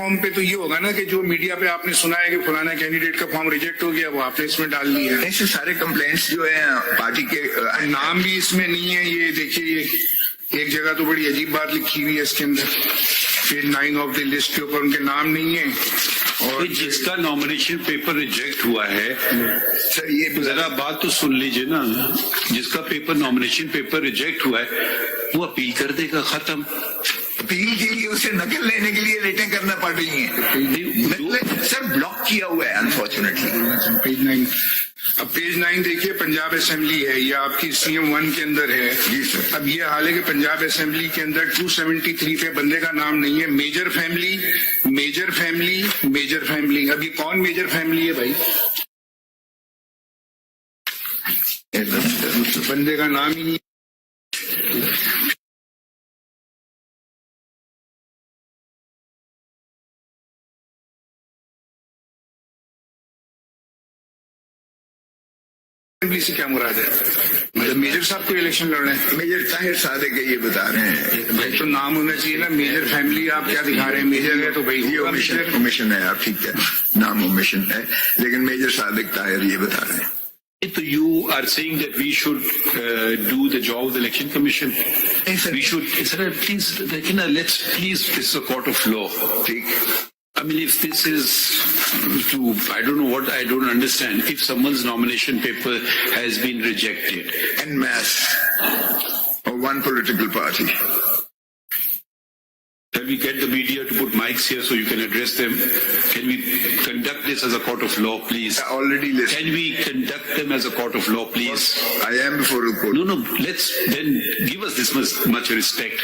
Form पे तो ये होगा ना कि जो मीडिया पे आपने सुना है कि फलाना कैंडिडेट का फॉर्म रिजेक्ट हो गया, वो आपने इसमें डाल दिया। ऐसे सारे कंप्लेंट्स जो है पार्टी के नाम भी इसमें नहीं है। ये देखिए, ये एक जगह तो बड़ी अजीब बात लिखी हुई है इसके अंदर, पेज 9 ऑफ द लिस्ट के ऊपर उनके नाम नहीं है। और जिसका नॉमिनेशन पेपर रिजेक्ट हुआ है, सर ये जरा बात तो सुन लीजिए ना, जिसका पेपर नॉमिनेशन पेपर रिजेक्ट हुआ है वो अपील कर देगा, खत्म। अपील के लिए उसे नकल लेने के लिए रेटें करना पड़ रही हैं। सर ब्लॉक किया हुआ है अनफॉर्चुनेटली। पेज 9, अब पेज 9 देखिए, पंजाब असेंबली है, ये आपकी CM 1 के अंदर है। जी सर। अब ये हाल है कि पंजाब असेंबली के अंदर 273 पे बंदे का नाम नहीं है। Major family, major family, major family. अब ये कौन मेजर फैमिली है भाई? बंदे का नाम ही नहीं। असेंबली से क्या मुराद है? मतलब मेजर साहब को इलेक्शन लड़ रहे हैं? मेजर ताहिर सादे के ये बता रहे हैं भाई तो नाम होना चाहिए ना। मेजर फैमिली आप क्या दिखा रहे हैं? मेजर है तो भाई ये ओमिशन है, आप ठीक है, नाम ओमिशन है, लेकिन मेजर सादिक ताहिर ये बता रहे हैं। So you are saying that we should do the job of the election commission? We should, sir, please, let's please, this is a court of law. I mean, if this is to, I don't know what, I don't understand. If someone's nomination paper has been rejected En masse of one political party. Can we get the media to put mics here so you can address them? Can we conduct this as a court of law, please? Already listened. Can we conduct them as a court of law, please? I am before the court. No, let's then give us this much respect.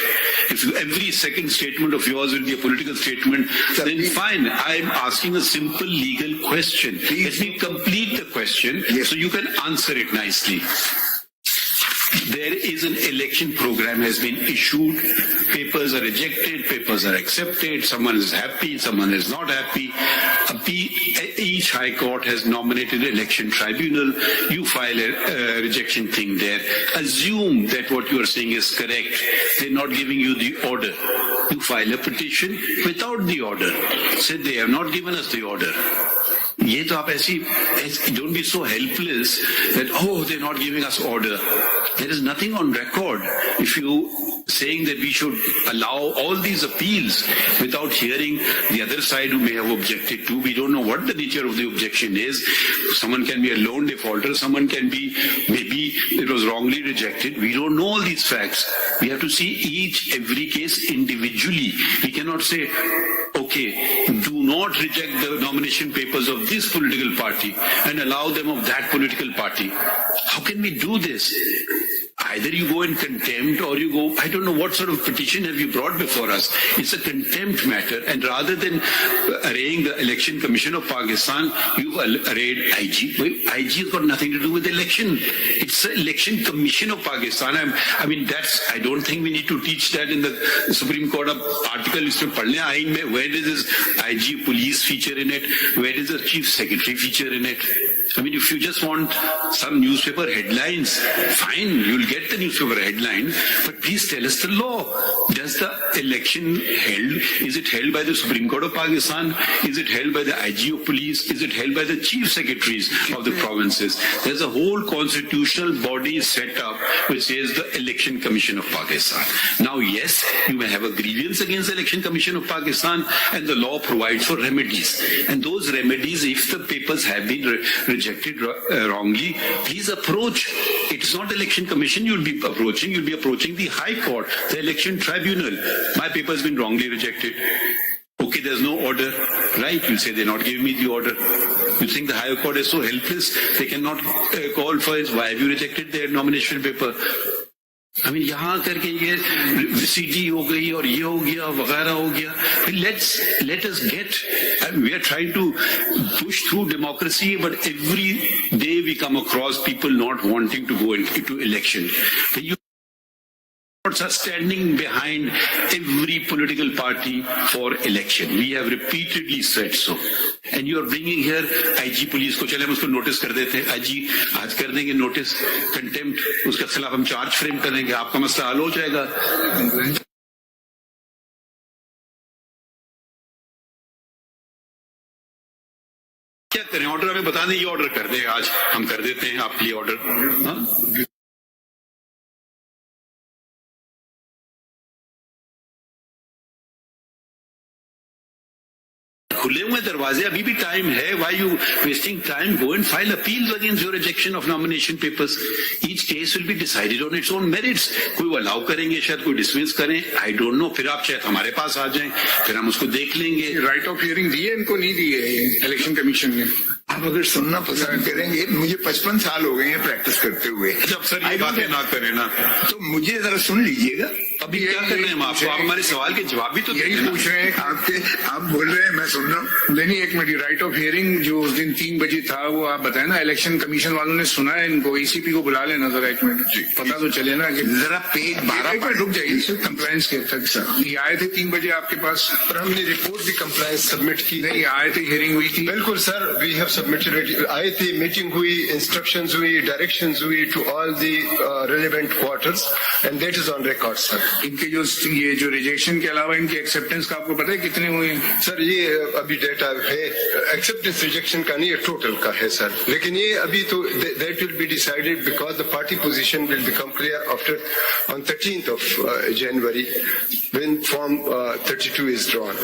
If every second statement of yours will be a political statement, then fine. I'm asking a simple legal question. Let me complete the question so you can answer it nicely. There is an election program has been issued. Papers are rejected, papers are accepted. Someone is happy, someone is not happy. Each high court has nominated an election tribunal. You file a rejection thing there. Assume that what you are saying is correct. They're not giving you the order. You file a petition without the order. Say they have not given us the order. ये तो आप ऐसी, don't be so helpless that, oh, they're not giving us order. There is nothing on record. If you saying that we should allow all these appeals without hearing the other side who may have objected to, we don't know what the nature of the objection is. Someone can be a lone defaulter, someone can be, maybe it was wrongly rejected. We don't know all these facts. We have to see every case individually. We cannot say, okay, do not reject the nomination papers of this political party and allow them of that political party. How can we do this? Either you go in contempt or you go, I don't know what sort of petition have you brought before us. It's a contempt matter, and rather than arraying the Election Commission of Pakistan, you arrayed IG. Well, IG has got nothing to do with election. It's the Election Commission of Pakistan. I don't think we need to teach that in the Supreme Court article. Where does this IG police feature in it? Where does the Chief Secretary feature in it? I mean, if you just want some newspaper headlines, fine, you'll get the newspaper headline, but please tell us the law. Does the election held, is it held by the Supreme Court of Pakistan? Is it held by the IG of police? Is it held by the chief secretaries of the provinces? There's a whole constitutional body set up which says the Election Commission of Pakistan. Now, yes, you may have a grievance against the Election Commission of Pakistan, and the law provides for remedies. And those remedies, if the papers have been rejected wrongly, please approach. It's not the Election Commission you'll be approaching the High Court, the Election Tribunal. My paper has been wrongly rejected. Okay, there's no order. Right, you'll say they're not giving me the order. You think the High Court is so helpless, they cannot call for it? Why have you rejected their nomination paper? I mean, यहाँ करके ये CD हो गई और ये हो गया वगैरह हो गया. Let us get. We are trying to push through democracy, but every day we come across people not wanting to go into election. You are standing behind every political party for election. We have repeatedly said so. And you are bringing here IG police को, चले हम उसको notice कर देते हैं. IG आज कर देंगे नोटिस, कंटेम्प्ट, उसके खिलाफ हम चार्ज फ्रेम करेंगे, आपका मसला हल हो जाएगा. क्या करें? ऑर्डर हमें बता दें, ये ऑर्डर कर दें, आज हम कर देते हैं आपके लिए ऑर्डर। हाँ, खुले हुए दरवाजे, अभी भी टाइम है। Why you wasting time? Go and file appeals against your rejection of nomination papers. Each case will be decided on its own merits. कोई वो अलाउ करेंगे, शायद कोई डिसमिस करें, I don't know। फिर आप शायद हमारे पास आ जाएं, फिर हम उसको देख लेंगे। राइट ऑफ हियरिंग दी है इनको, नहीं दी है इलेक्शन कमीशन ने। आप अगर सुनना पसंद करेंगे, मुझे 55 साल हो गए हैं प्रैक्टिस करते हुए। जब सर ये बातें ना करें ना, तो मुझे जरा सुन लीजिएगा। अभी क्या कर रहे हैं हम आपको? आप हमारे सवाल के जवाब भी तो यही दें। पूछ रहे हैं आप बोल रहे हैं, मैं सुन रहा हूँ। नहीं, एक मिनट, राइट ऑफ हियरिंग जो उस दिन 3 बजे था, वो आप बताए ना, इलेक्शन कमीशन वालों ने सुना है इनको? ईसीपी को बुला लेना जरा, एक मिनट जी, पता तो चले ना कि जरा पेज 12 पर रुक जाइए सर, कंप्लायंस के तक सर ये आए थे 3 बजे आपके पास, पर हमने रिपोर्ट भी कंप्लायंस सबमिट की। नहीं आए थे, हियरिंग हुई थी? बिल्कुल सर, वी हैव सबमिटेड। आए थे, मीटिंग हुई, इंस्ट्रक्शंस हुई, डायरेक्शंस हुई to all the relevant quarters and that is on record sir. इनके ये जो रिजेक्शन के अलावा इनके एक्सेप्टेंस का आपको पता है कितने हुए हैं? सर ये अभी डेटा है, एक्सेप्टेंस रिजेक्शन का नहीं है, टोटल का है सर। लेकिन ये अभी तो that will be decided because the party position will become clear after on 13th of January when form 32 is drawn।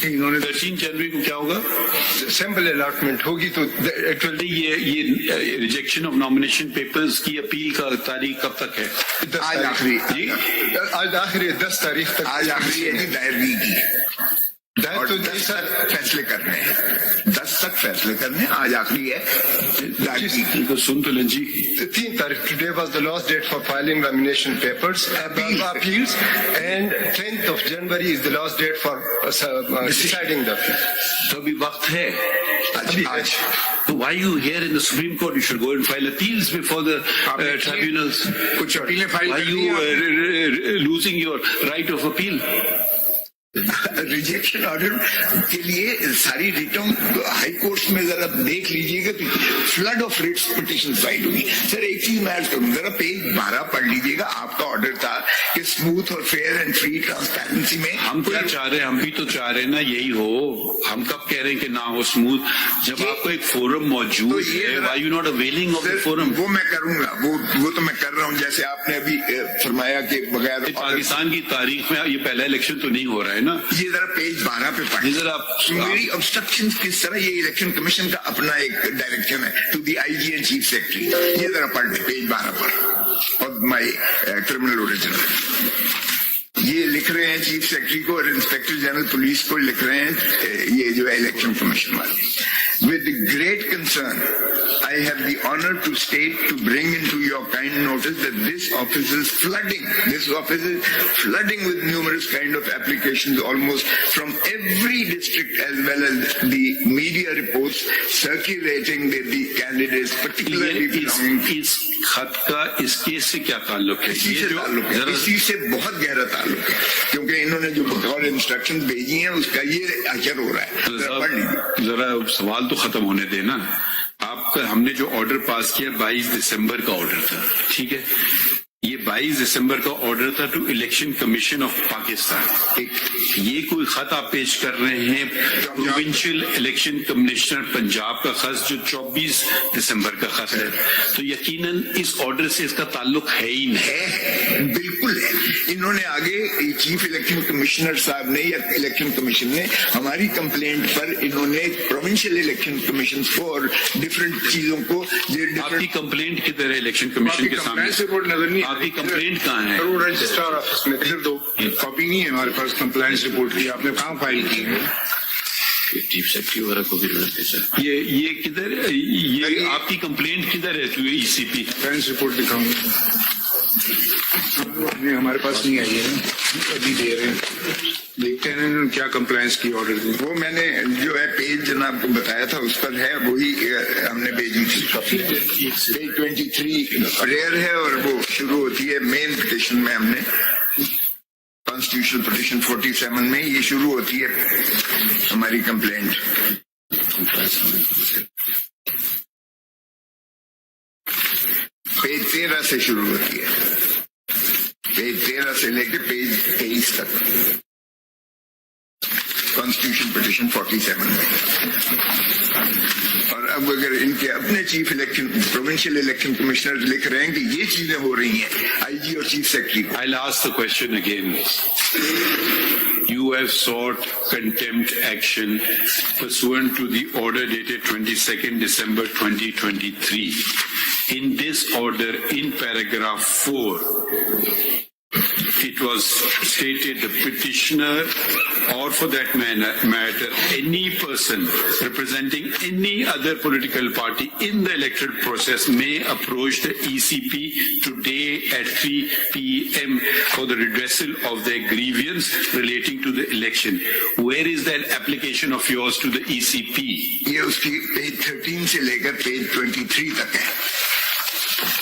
इन्होंने 13 जनवरी को क्या होगा? सैंपल अलॉटमेंट होगी तो इट विल। ये रिजेक्शन ऑफ नॉमिनेशन पेपर्स की अपील का तारीख कब तक है? आज आखिरी जी, आज आखिरी 10 तारीख तक। आज आखिरी है दायरगी की, दायर तो 10 तक फैसले करने हैं, 10 तक फैसले करने हैं। आज आखिरी है दायरगी की। तो सुन तो लें जी। 3 तारीख, today was the last date for filing nomination papers appeals and 10th of January is the last date for deciding the appeal। तो अभी वक्त है। आज So why you here in the Supreme Court? You should go and file appeals before the tribunals. कुछ अपीलें file Why कर दी you आपने? losing your right of appeal? Rejection order के लिए सारी रिटों हाई कोर्ट में जरा देख लीजिएगा कि flood of writs petition file हुई। सर एक चीज मैं ऐड करूँ, जरा पेज 12 पढ़ लीजिएगा। आपका ऑर्डर था कि स्मूथ और फेयर एंड फ्री ट्रांसपेरेंसी में। हम तो चाह रहे हैं, हम भी तो चाह रहे हैं ना यही हो। हम कब कह रहे हैं कि ना हो स्मूथ, जब आपको एक फोरम मौजूद है। Why you not availing of the forum? वो मैं करूंगा, वो तो मैं कर रहा हूँ। जैसे आपने अभी फरमाया कि बगैर पाकिस्तान की तारीख में ये पहला इलेक्शन तो नहीं हो रहा है ना। ये जरा पेज 12 पे पढ़िए जरा। मेरी ऑब्स्ट्रक्शन किस तरह, ये इलेक्शन कमीशन का अपना एक डायरेक्शन है to the IG and chief secretary. ये जरा पढ़ ले पेज 12 पर, और माई क्रिमिनल ओरिजिनल। ये लिख रहे हैं चीफ सेक्रेटरी को और इंस्पेक्टर जनरल पुलिस को लिख रहे हैं, ये जो है इलेक्शन कमीशन वाले। With great concern I have the honor to state, to bring into your kind notice that this office is flooding with numerous kind of applications almost from every district, as well as the media reports circulating that the candidates particularly belonging to इस खत का इस case से क्या ताल्लुक है? इसी से बहुत गहरा ताल्लुक है, क्योंकि इन्होंने जो बतौर इंस्ट्रक्शन भेजी हैं उसका ये असर हो रहा है। जरा सवाल तो खत्म होने देना। आपका हमने जो ऑर्डर पास किया 22 दिसंबर का ऑर्डर था, ठीक है? ये 22 दिसंबर का ऑर्डर था to election commission of Pakistan. ये कोई खत आप पेश कर रहे हैं प्रोविंशियल इलेक्शन कमिश्नर पंजाब का खत जो 24 दिसंबर का खत है, तो यकीनन इस ऑर्डर से इसका ताल्लुक है ही नहीं। बिल्कुल है। इन्होंने आगे चीफ इलेक्शन कमिश्नर साहब ने या इलेक्शन कमीशन ने हमारी कंप्लेंट पर इन्होंने प्रोविंशियल इलेक्शन कमीशन को और डिफरेंट चीजों को। आपकी कंप्लेंट किधर है इलेक्शन कमीशन के सामने? रिपोर्ट नजर नहीं, आपकी कंप्लेंट कहाँ है? रजिस्ट्रार ऑफिस में इधर दो कॉपी नहीं है हमारे पास कंप्लायंस रिपोर्ट की। आपने कहाँ फाइल की है? चीफ सेक्रेटरी वगैरह को भी मिलते सर। ये किधर है? ये आपकी कंप्लेंट किधर है? ईसीपी कंप्लायंस रिपोर्ट दिखाऊंगा, हमारे पास नहीं आई है, अभी दे रहे हैं, देखते हैं क्या कंप्लायंस की ऑर्डर दी। वो मैंने जो है पेज जनाब को बताया था उस पर है, वही हमने भेजी थी। पेज 23 रेयर है और वो शुरू होती है मेन पिटिशन में। हमने कॉन्स्टिट्यूशनल पिटिशन 47 में ये शुरू होती है हमारी कंप्लेंट। पेज 13 से शुरू होती है, पेज 13 से लेके पेज 23 तक कॉन्स्टिट्यूशन पिटिशन 47 में। और अब अगर इनके अपने chief election provincial election commissioner लिख रहे हैं कि ये चीजें हो रही हैं आईजी और चीफ सेक्रेटरी को। I'll ask the question again. You have sought contempt action pursuant to the order dated 22nd December 2023. In this order, in paragraph 4, it was stated the petitioner, or for that matter, any person representing any other political party in the electoral process may approach the ECP today at 3 p.m. for the redressal of their grievance relating to the election. Where is that application of yours to the ECP? ये उसकी page 13 से लेकर page 23 तक है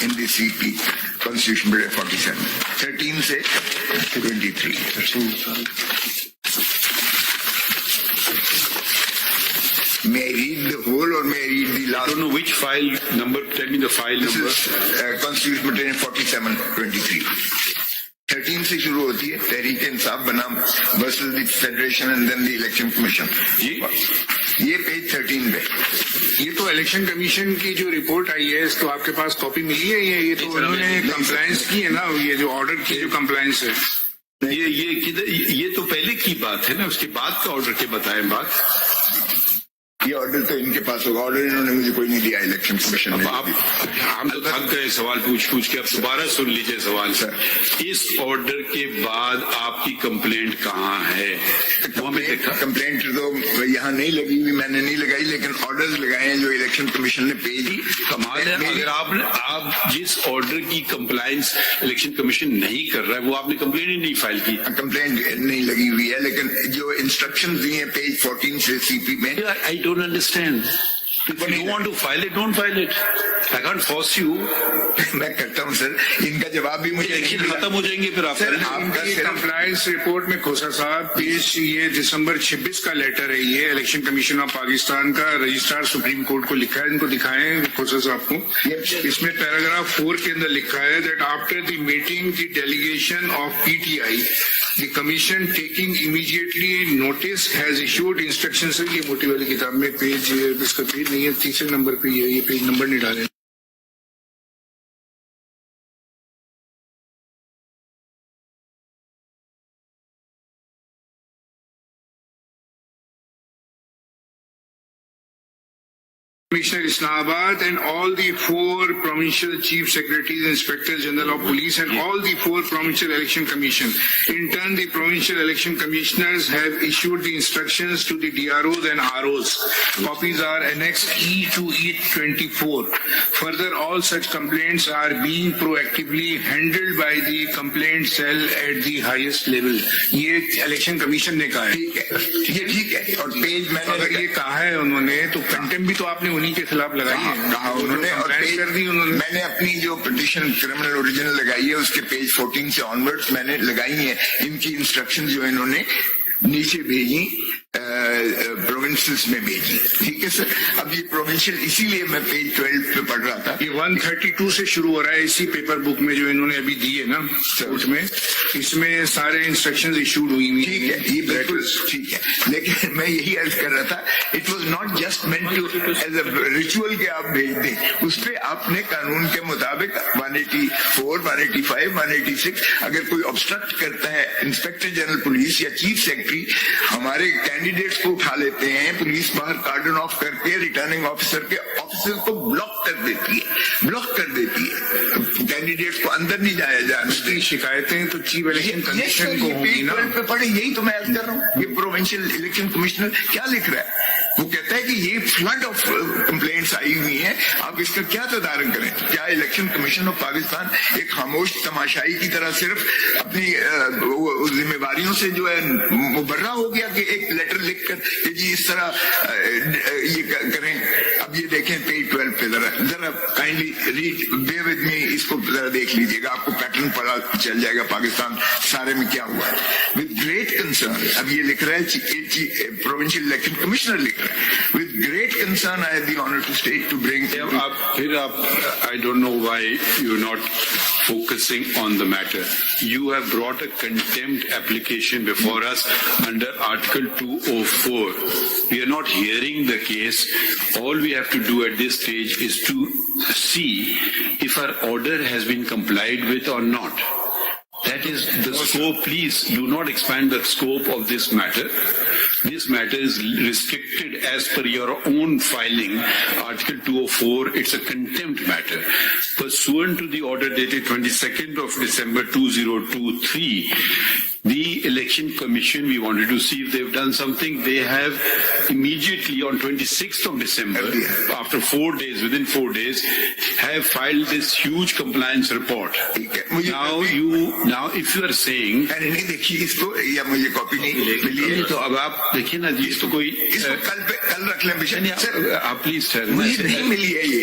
in the CP Constitution Bill 47, 13 से 23. May I read the whole or may I read the last? I don't know which file number. Tell me the file This number. is Constitution Bill 47, 23. 13 से शुरू होती है तहरीक इंसाफ बनाम versus the federation and then the election commission. ये page 13 पे। ये तो election commission की जो रिपोर्ट आई है तो आपके पास कॉपी मिली है? ये तो उन्होंने कंप्लायंस की है ना, ये जो ऑर्डर की जो कंप्लायंस है ये तो पहले की बात है ना, उसके बाद का ऑर्डर के बताएं बात। ये ऑर्डर तो इनके पास होगा, ऑर्डर इन्होंने मुझे कोई नहीं दिया इलेक्शन कमीशन ने। हम तो थक गए सवाल पूछ के, अब दोबारा सुन लीजिए सवाल। सर, इस ऑर्डर के बाद आपकी कंप्लेंट कहाँ है? कंप्लेंट तो यहाँ नहीं लगी हुई, मैंने नहीं लगाई, लेकिन ऑर्डर्स लगाए हैं जो इलेक्शन कमीशन ने पेश की। कमाल है, अगर आप जिस ऑर्डर की कंप्लायंस इलेक्शन कमीशन नहीं कर रहा है वो आपने कंप्लेंट ही नहीं फाइल की। कंप्लेंट नहीं लगी हुई है, लेकिन जो इंस्ट्रक्शन दिए हैं पेज 14 से सीपी में। I don't understand. If you want to file it, don't file it. I can't force you. मैं करता हूँ सर, इनका जवाब भी मुझे इलेक्शन खत्म हो जाएंगे फिर आप। कंप्लायंस रिपोर्ट में खोसा साहब पेज ये दिसंबर 26 का लेटर है, ये इलेक्शन कमीशन ऑफ पाकिस्तान का रजिस्ट्रार सुप्रीम कोर्ट को लिखा है, इनको दिखाएं खोसा साहब को। इसमें पैराग्राफ 4 के अंदर लिखा है that after the meeting the delegation of PTI the commission taking immediately notice has issued instructions। Sir ये मोटी वाली किताब में पेज, इसका पेज नहीं है, तीसरे नंबर पे ये पेज नंबर नहीं डाले। Commissioner Islamabad and all the 4 provincial chief secretaries, inspectors general of police and all the 4 provincial election commission. In turn, the provincial election commissioners have issued the instructions to the DROs and ROs. Copies are annexed E to E24. Further, all such complaints are being proactively handled by the complaint cell at the highest level. ये election commission ने कहा है। ये ठीक है, और page मैंने अगर ये कहा है उन्होंने तो कंटेम्प्ट भी तो आपने उन्हीं के खिलाफ लगाई है। कहा उन्होंने, और कर दी उन्होंने। मैंने अपनी जो पिटीशन क्रिमिनल ओरिजिनल लगाई है उसके पेज 14 से ऑनवर्ड्स मैंने लगाई है इनकी इंस्ट्रक्शन जो इन्होंने नीचे भेजी, प्रोविंसेस में भेजी। ठीक है सर, अब ये प्रोविंशियल, इसीलिए मैं पेज 12 पे पढ़ रहा था। ये 132 से शुरू हो रहा है इसी पेपर बुक में जो इन्होंने अभी दी है ना कोर्ट में, इसमें सारे इंस्ट्रक्शंस इशूड हुई हुई। ठीक है, ये बिल्कुल ठीक है, लेकिन मैं यही अर्ज कर रहा था, it was not just meant to as a ritual के आप भेज दें, उस पे आपने कानून के मुताबिक 184, 185, 186 अगर कोई ऑब्स्ट्रक्ट करता है, इंस्पेक्टर जनरल पुलिस या चीफ सेक्रेटरी हमारे कैंडिडेट्स को उठा लेते हैं, पुलिस बाहर कार्डन ऑफ करके रिटर्निंग ऑफिसर के ऑफिस को ब्लॉक कर देती है, कैंडिडेट्स को अंदर नहीं जाया जाए। शिकायतें तो चीफ इलेक्शन कमीशन को होगी ना। पे पढ़े, यही तो मैं अर्ज कर रहा हूँ। ये प्रोविंशियल इलेक्शन कमिश्नर क्या लिख रहा है, वो कहता है कि ये फ्लड ऑफ कंप्लेंट्स आई हुई हैं, आप इसका क्या तदारक करें? क्या इलेक्शन कमीशन ऑफ पाकिस्तान एक खामोश तमाशाई की तरह सिर्फ अपनी जिम्मेवारियों से जो है मुबर्रा हो गया कि एक लेटर लिखकर कि जी इस तरह ये करें? अब ये देखें पेज 12 पे, जरा kindly read, bear with me, इसको जरा देख लीजिएगा, आपको पैटर्न पता चल जाएगा पाकिस्तान सारे में क्या हुआ है। विद ग्रेट कंसर्न, अब ये लिख रहा है प्रोविंशियल इलेक्शन कमिश्नर लिख रहा है, with great concern I have the honour to state to bring. फिर आप I don't know why you not focusing on the matter. You have brought a contempt application before us under Article 204. We are not hearing the case. All we have to do at this stage is to see if our order has been complied with or not. That is the scope. Please do not expand the scope of this matter. This matter is restricted as per your own filing, Article 204. It's a contempt matter. Pursuant to the order dated 22nd of December 2023, the Election Commission, we wanted to see if they've done something. They have immediately on 26th of December, after 4 days, within 4 days, have filed this huge compliance report. Now if you are saying, मैंने नहीं देखी इसको या मुझे copy नहीं मिली तो अब आप देखिए ना जी, इसको कोई इसको कल रख लें विषय आप प्लीज मुझे नहीं मिली है ये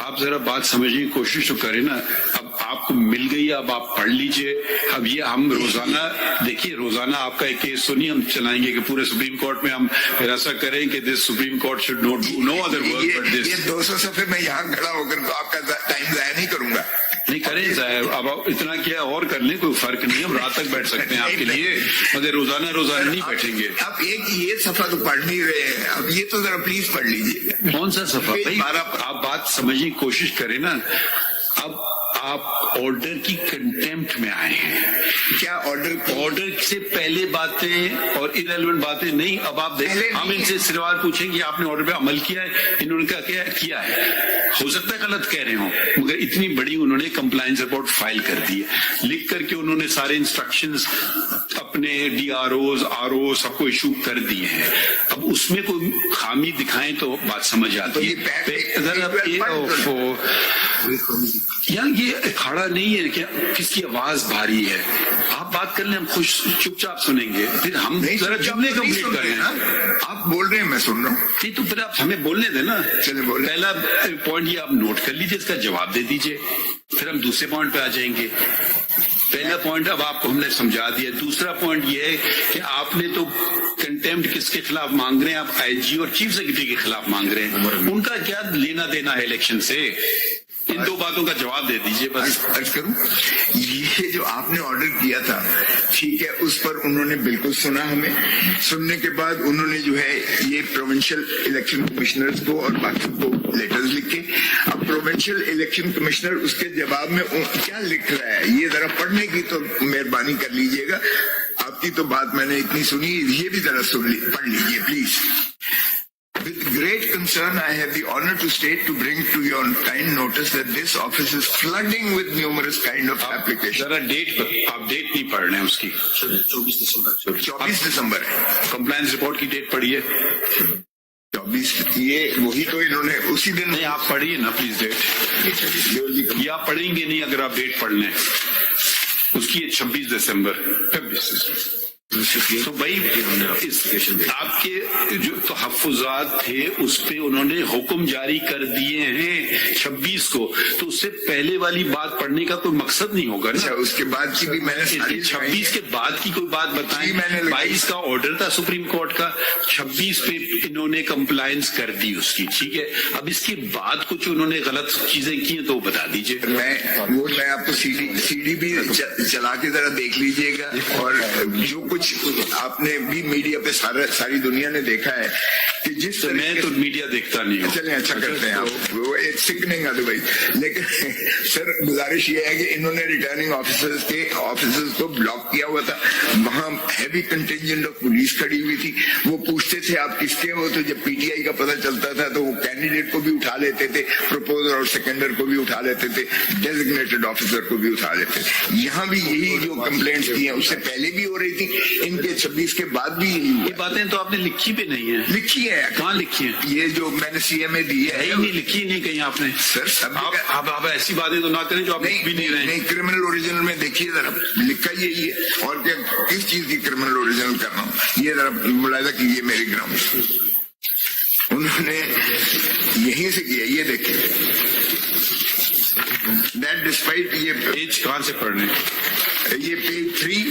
आप जरा बात समझने की कोशिश तो करें ना। अब आपको मिल गई, अब आप पढ़ लीजिए। अब ये हम रोजाना देखिए, रोजाना आपका एक केस तो नहीं हम चलाएंगे कि पूरे सुप्रीम कोर्ट में हम फिर ऐसा करें कि this supreme court should not do no other work but this. ये 200 सफे मैं यहाँ खड़ा होकर तो आपका टाइम जाया नहीं करूंगा। नहीं करें साहब, अब आप इतना क्या और कर लें, कोई फर्क नहीं, हम रात तक बैठ सकते हैं आपके लिए, मगर रोजाना नहीं बैठेंगे। अब एक ये सफा तो पढ़ नहीं रहे हैं, अब ये तो जरा प्लीज पढ़ लीजिए। कौन सा सफा भाई? आप बात समझने की कोशिश करें ना। अब आप ऑर्डर की कंटेम्प्ट में आए हैं। क्या ऑर्डर से पहले बातें और इरेलेवेंट बातें नहीं। अब आप देखें, हम इनसे सवाल पूछेंगे आपने ऑर्डर पे अमल किया है, इन्होंने क्या किया है। हो सकता है गलत कह रहे हो, मगर इतनी बड़ी उन्होंने कंप्लायंस रिपोर्ट फाइल कर दी है, लिख करके उन्होंने सारे इंस्ट्रक्शंस अपने DROs RO सबको इशू कर दिए हैं। अब उसमें कोई खामी दिखाएं तो बात समझ आती है। यार ये अखाड़ा नहीं है क्या, किसकी आवाज भारी है। आप बात कर लें, हम खुश चुपचाप सुनेंगे, फिर हम जरा जुमले कंप्लीट करें ना। आप बोल रहे हैं मैं सुन रहा हूँ। नहीं तो फिर आप हमें बोलने देना। चलिए बोले। पहला पॉइंट ये आप नोट कर लीजिए, इसका जवाब दे दीजिए, फिर हम दूसरे पॉइंट पे आ जाएंगे। पहला पॉइंट अब आपको हमने समझा दिया। दूसरा पॉइंट ये है कि आपने तो कंटेम्प्ट किसके खिलाफ मांग रहे हैं? आप IG और चीफ सेक्रेटरी के खिलाफ मांग रहे हैं। उनका क्या लेना देना है इलेक्शन से? इन दो बातों का जवाब दे दीजिए बस। अर्ज करूं, ये जो आपने ऑर्डर किया था, ठीक है, उस पर उन्होंने बिल्कुल सुना हमें। सुनने के बाद उन्होंने जो है ये प्रोविंशियल इलेक्शन कमिश्नर्स को और बाकी को लेटर्स लिखे। अब प्रोविंशियल इलेक्शन कमिश्नर उसके जवाब में क्या लिख रहा है, ये जरा पढ़ने की तो मेहरबानी कर लीजिएगा। आपकी तो बात मैंने इतनी सुनी, ये भी जरा पढ़ लीजिए please. With great concern, I have the honor to state to bring to your kind notice that this office is flooding with numerous kind of applications. जरा डेट पर, आप डेट नहीं पढ़ रहे हैं उसकी। 24 दिसंबर है। कंप्लायंस रिपोर्ट की डेट पढ़िए। 24, ये वही तो इन्होंने उसी दिन। नहीं आप पढ़िए ना प्लीज डेट। ये आप पढ़ेंगे नहीं अगर आप डेट पढ़ लें। उसकी है 26 दिसंबर। तो भाई आपके जो तहफ़्फ़ुज़ात थे उस पे उन्होंने हुक्म जारी कर दिए हैं 26 को, तो उससे पहले वाली बात पढ़ने का कोई मकसद नहीं होगा ना। उसके बाद की भी मैंने 26 के बाद की कोई बात बताई। 22 का ऑर्डर था सुप्रीम कोर्ट का, 26 पे इन्होंने कंप्लायंस कर दी उसकी, ठीक है। अब इसके बाद कुछ उन्होंने गलत चीजें की हैं तो वो बता दीजिए। मैं आपको CD भी चला के जरा देख लीजिएगा, और जो कुछ आपने भी मीडिया पे सारी दुनिया ने देखा है कि जिस तरह मैं तो मीडिया देखता नहीं हूँ। चलिए अच्छा करते हैं आप, वो एक सिकनिंग अदरवाइज। लेकिन सर गुजारिश ये है कि इन्होंने रिटर्निंग ऑफिसर्स के ऑफिसर्स को ब्लॉक किया हुआ था, वहां हैवी कंटिंजेंट ऑफ पुलिस खड़ी हुई थी। वो पूछते थे आप किसके हो, तो जब PTI का पता चलता था तो वो कैंडिडेट को भी उठा लेते थे, प्रपोजर और सेकेंडर को भी उठा लेते थे, डेजिग्नेटेड ऑफिसर को भी उठा लेते थे। यहाँ भी यही जो कंप्लेंट्स की है उससे पहले भी हो रही थी, इनके 26 के बाद भी यही हुआ। ये बातें तो आपने लिखी भी नहीं है। लिखी है, कहाँ लिखी है? ये जो मैंने CMA दी है नहीं, लिखी नहीं कहीं आपने। सर आप ऐसी बातें तो ना करें जो आप लिख भी नहीं रहे। नहीं, क्रिमिनल ओरिजिनल में देखिए जरा, लिखा यही है। और क्या, किस चीज की क्रिमिनल ओरिजिनल कर रहा हूँ, ये जरा मुलायदा कीजिए मेरे ग्राउंड। उन्होंने यहीं से किया, ये देखिए। That despite ये पेज कहाँ से पढ़ने? ये page 3,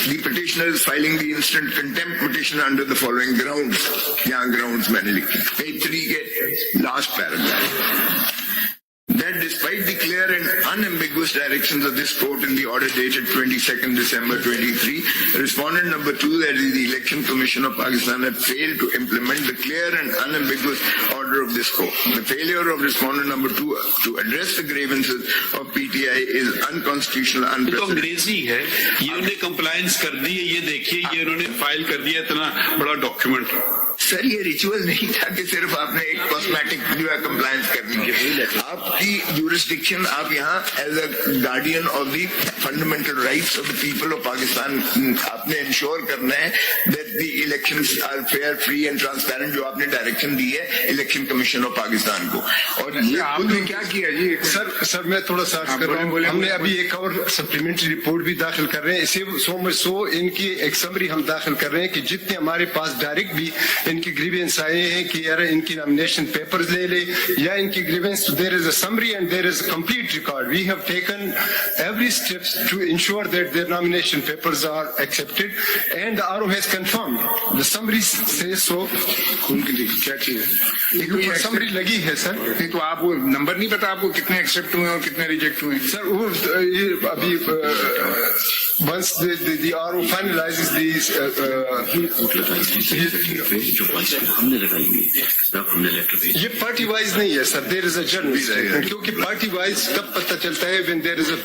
the petitioner is filing the instant contempt petition under the following grounds. यहाँ grounds मैंने लिखी, पेज 3 के last paragraph. That despite the clear and unambiguous directions of this court in the order dated 22nd December 23. Respondent number 2, that is the Election Commission of Pakistan, had failed to implement the clear and unambiguous order of this court. The failure of respondent number 2 to address the grievances of PTI is unconstitutional, तो unprecedented. अंग्रेजी है, ये उन्होंने compliance कर दी है, ये देखिए ये उन्होंने फाइल कर दिया इतना बड़ा डॉक्यूमेंट। सर ये रिचुअल नहीं था कि सिर्फ आपने एक कॉस्मेटिक जो है कंप्लायंस करनी है। आपकी यूरिसडिक्शन, आप यहाँ as a guardian of the fundamental rights of the people of Pakistan आपने इंश्योर करना है that the elections are fair, free and transparent, जो आपने डायरेक्शन दी है इलेक्शन कमिशन ऑफ पाकिस्तान को। और ये आपने क्या किया जी? सर मैं थोड़ा सा अर्ज कर रहा हूँ, हमने अभी एक और सप्लीमेंट्री रिपोर्ट भी दाखिल कर रहे हैं। इसे सो इनकी एक समरी हम दाखिल कर रहे हैं कि जितने हमारे पास डायरेक्ट भी इनकी ग्रीवेंस आए हैं कि यार इनकी नॉमिनेशन पेपर्स ले ले, या इनकी grievance, there is a summary and there is a complete record. We have taken every steps to ensure that their nomination papers are accepted and the RO has confirmed the summary से। सो उनके लिए क्या चाहिए? Summary लगी है sir. नहीं तो आप वो नंबर नहीं पता आपको कितने एक्सेप्ट हुए और कितने रिजेक्ट हुए? सर वो ये अभी once the RO finalizes these ये पार्टी वाइज नहीं है sir, there is a general, क्योंकि पार्टी वाइज कब पता चलता है when there is a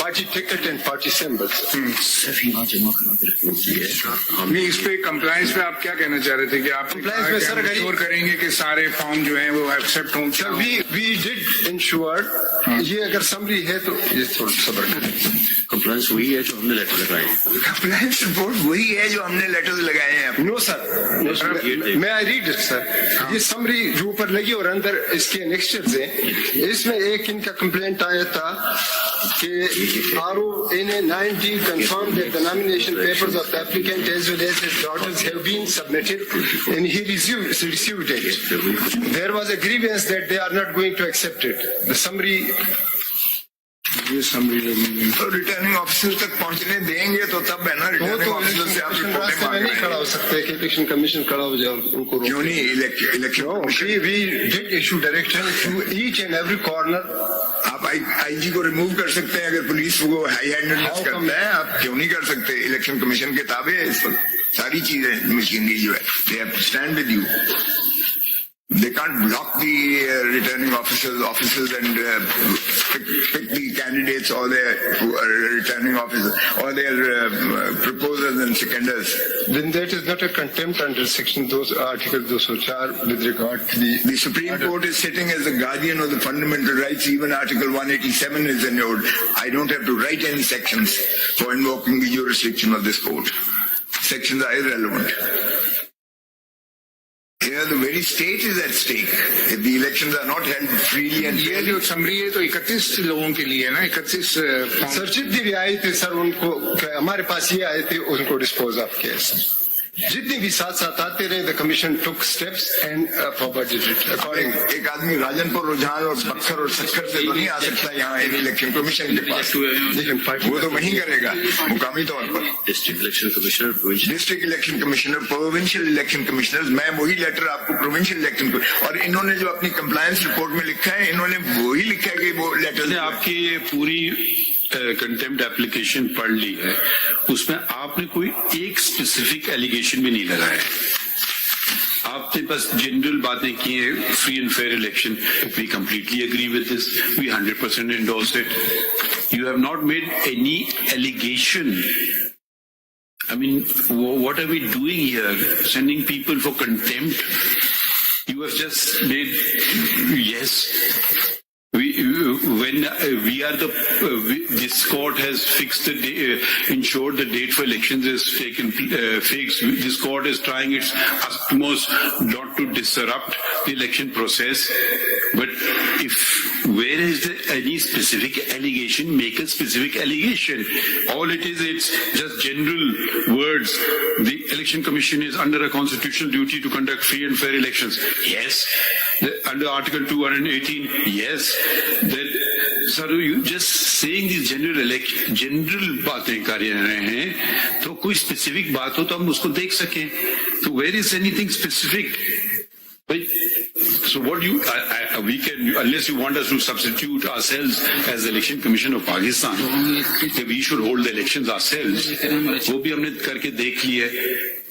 party ticket and party symbols. नहीं, इस पे कंप्लायंस पे आप क्या कहना चाह रहे थे कि आप कंप्लायंस में सर इंश्योर करेंगे कि सारे फॉर्म जो हैं वो एक्सेप्ट हों? सर वी डिड इंश्योर, ये अगर समरी है तो ये थोड़ा सब्र करें। कंप्लायंस वही है जो हमने लेटर लगाए हैं। कंप्लायंस रिपोर्ट वही है जो हमने लेटर्स लगाए हैं। नो सर, मैं आई रीड इट सर। ये समरी जो ऊपर लगी और अंदर इसके एनेक्स्चर्स हैं, इसमें एक इनका कंप्लेंट आया था कि RO in 90 confirmed that the nomination papers of the applicant as well as his daughters have been submitted and he received it. There was a grievance that they are not going to accept it. The summary, ये summary तो returning officer तक पहुंचने देंगे तो तब है ना, returning officer से आप रिपोर्टें रास्ते में नहीं खड़ा हो सकते कि इलेक्शन कमीशन खड़ा हो जाए उनको। क्यों नहीं? Election we did issue direction to each and every corner. आप आईजी को रिमूव कर सकते हैं अगर पुलिस वो हाई हैंडेडनेस करता है, आप क्यों नहीं कर सकते? इलेक्शन कमीशन के ताबे है इस वक्त सारी चीजें, मशीनरी जो है, they have to stand with you. They can't block the returning officers and pick the candidates or their returning officers or their proposers and seconders. Then that is not a contempt under section Article 204 with regard to The Supreme Court is sitting as the guardian of the fundamental rights. Even Article 187 is enjoined. I don't have to write any sections for invoking the jurisdiction of this court. Sections are irrelevant. Here the very state is at stake. If the elections are not held freely and ये जो summary है तो 31 लोगों के लिए है ना, 31 sir जितनी भी आए थे सर उनको हमारे पास ये आए थे उनको डिस्पोज ऑफ किया सर। जितने भी साथ साथ आते रहे the commission took steps and forwarded it according. एक आदमी राजनपुर, रुझान और बक्सर और सक्कर से तो नहीं आ सकता यहाँ इलेक्शन कमीशन के पास, लेकिन वो तो वहीं करेगा मुकामी तौर पर। District election commissioner, district election commissioner, provincial election commissioner, मैं वही लेटर आपको प्रोविंशियल इलेक्शन, और इन्होंने जो अपनी कंप्लायंस रिपोर्ट में लिखा है, इन्होंने वही लिखा है कि वो लेटर आपकी पूरी कंटेम्प्ट एप्लीकेशन पढ़ ली है, उसमें आपने कोई एक स्पेसिफिक एलिगेशन भी नहीं लगाया। आपने बस जनरल बातें की है, free and fair election, we completely agree with this, we 100% endorse it. You have not made any allegation. I mean, what are we doing here? Sending people for contempt? You have just made, yes. This court has fixed ensured the date for elections is taken fixed. This court is trying its utmost not to disrupt the election process. But where is there any specific allegation? Make a specific allegation. All it is, it's just general words. The election commission is under a constitutional duty to conduct free and fair elections. Yes. Under Article 218, yes. That, sir, you just saying these general बातें कर रहे हैं, तो कोई specific बात हो तो हम उसको देख सकें। तो where is anything specific? भाई So what you, we can, unless you want us to substitute ourselves as the Election Commission of Pakistan, that we should hold the elections ourselves, वो भी हमने करके देख लिया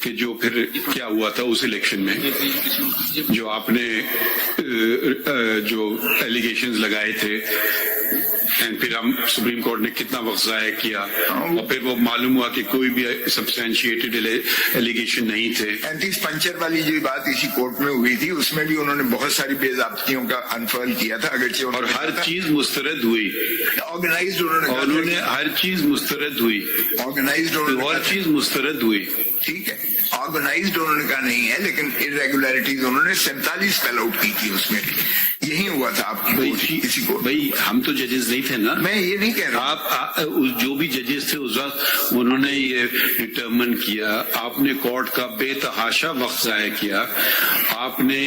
कि जो फिर क्या हुआ था उस इलेक्शन में, जो आपने जो एलिगेशंस लगाए थे, फिर हम सुप्रीम कोर्ट ने कितना वक्त जाया किया, और फिर वो मालूम हुआ कि कोई भी सब्सटैंशिएटेड एलिगेशन नहीं थे। 35 पंचर वाली जो बात इसी कोर्ट में हुई थी, उसमें भी उन्होंने बहुत सारी बेज़ाब्तियों का अनफर्ल किया था, अगरचे और हर चीज मुस्तरद हुई, ऑर्गेनाइज्ड उन्होंने हर चीज मुस्तरद हुई, ऑर्गेनाइज्ड हर चीज मुस्तरद हुई। ठीक है, ऑर्गेनाइज्ड उन्होंने कहा नहीं है, लेकिन इरेगुलरिटीज उन्होंने 47 स्पेल आउट की थी, उसमें यही हुआ था आपकी इसी को। भाई हम तो जजेस नहीं थे ना, मैं ये नहीं कह रहा, आप जो भी जजेस थे उस वक्त उन्होंने ये डिटर्मिन किया, आपने कोर्ट का बेतहाशा वक्त जाया किया आपने,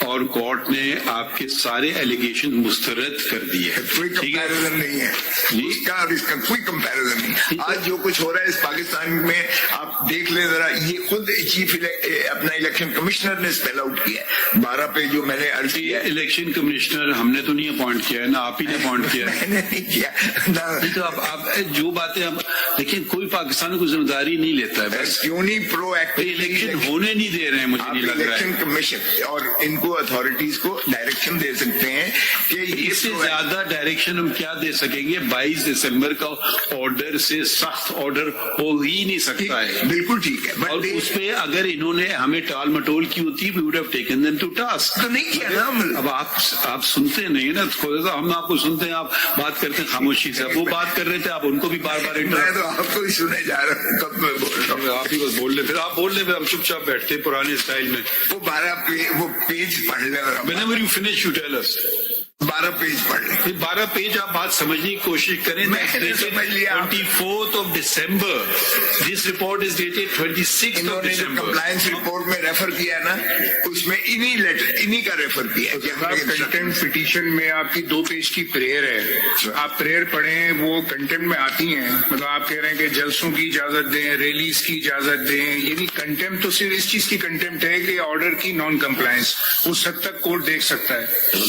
और कोर्ट ने आपके सारे एलिगेशन मुस्तरद कर दिए। कोई कंपैरिजन नहीं है उसका और इसका, कोई कंपैरिजन नहीं। आज जो कुछ हो रहा है इस पाकिस्तान में, आप देख ले जरा, ये खुद चीफ अपना इलेक्शन कमिश्नर ने स्पेल आउट किया 12 पे, जो मैंने अर्ज किया। इलेक्शन कमिश्नर हमने तो नहीं अपॉइंट किया है ना, आप ही ने अपॉइंट किया है। मैंने नहीं किया ना। तो आप जो बातें आप देखिए, कोई पाकिस्तान को जिम्मेदारी नहीं लेता है, बस क्यों नहीं प्रोएक्टिव इलेक्शन होने नहीं दे रहे हैं, मुझे नहीं लग रहा है। इलेक्शन कमीशन और इनको अथॉरिटीज को डायरेक्शन दे सकते हैं कि इससे ज्यादा डायरेक्शन हम क्या दे सकेंगे? 22 दिसंबर का ऑर्डर से सख्त ऑर्डर हो ही नहीं सकता है। बिल्कुल ठीक है, और उस पे अगर इन्होंने हमें टाल मटोल की होती, we would have taken them to task। तो नहीं किया ना। अब आप सुनते नहीं ना, हम आपको सुनते हैं, आप बात करते हैं खामोशी से। वो बात कर रहे थे, आप उनको भी बार बार मैं तो आपको ही सुने जा रहा हूँ, कब मैं बोल रहा हूँ, आप ही बस बोल रहे, फिर आप बोल रहे, हम चुपचाप बैठते हैं पुराने स्टाइल में। वो 12 वो पेज पढ़ ले। Whenever you finish, you tell us। 12 page पढ़ ले। 12 पेज आप बात समझने की कोशिश करें। मैंने समझ लिया। 24th of December, this report is dated 26th of December। Compliance report में रेफर किया ना, उसमें इन्हीं का रेफर किया। कंटेम्प्ट पिटीशन में आपकी 2 पेज की प्रेयर है, आप प्रेयर पढ़ें, वो कंटेम्प्ट में आती हैं। मतलब आप कह रहे हैं कि जलसों की इजाजत दें, रैलीज की इजाजत दें, ये भी कंटेम्प्ट तो सिर्फ इस चीज की कंटेम्प्ट है कि ऑर्डर की नॉन कंप्लायंस, उस हद तक कोर्ट देख सकता है